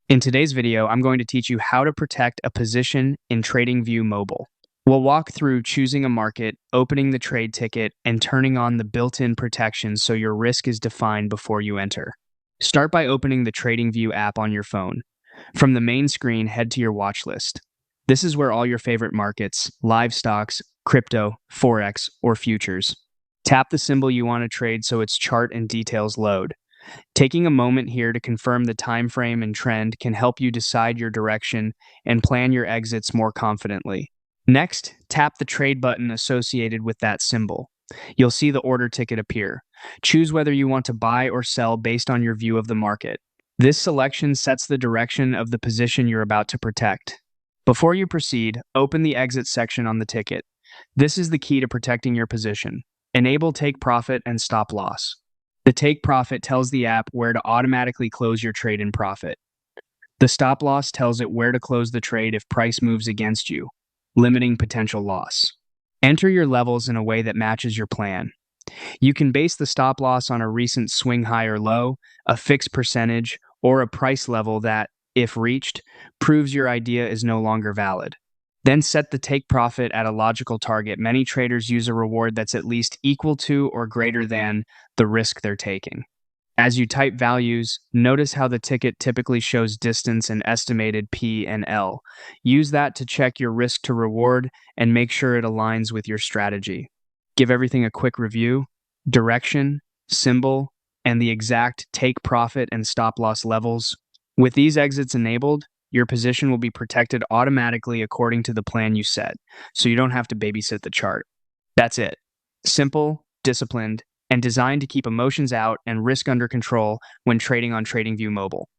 In today's video, I'm going to teach you how to protect a position in TradingView Mobile. We'll walk through choosing a market, opening the trade ticket, and turning on the built-in protections so your risk is defined before you enter. Start by opening the TradingView app on your phone. From the main screen, head to your watch list. This is where all your favorite markets, live stocks, crypto, forex, or futures. Tap the symbol you want to trade so its chart and details load. Taking a moment here to confirm the time frame and trend can help you decide your direction and plan your exits more confidently. Next, tap the trade button associated with that symbol. You'll see the order ticket appear. Choose whether you want to buy or sell based on your view of the market. This selection sets the direction of the position you're about to protect. Before you proceed, open the exit section on the ticket. This is the key to protecting your position. Enable take profit and stop loss. The take profit tells the app where to automatically close your trade in profit. The stop loss tells it where to close the trade if price moves against you, limiting potential loss. Enter your levels in a way that matches your plan. You can base the stop loss on a recent swing high or low, a fixed percentage, or a price level that, if reached, proves your idea is no longer valid. Then set the take profit at a logical target. Many traders use a reward that's at least equal to or greater than the risk they're taking. As you type values, notice how the ticket typically shows distance and estimated P and L. Use that to check your risk to reward and make sure it aligns with your strategy. Give everything a quick review: direction, symbol, and the exact take profit and stop loss levels. With these exits enabled, your position will be protected automatically according to the plan you set, so you don't have to babysit the chart. That's it. Simple, disciplined, and designed to keep emotions out and risk under control when trading on TradingView Mobile.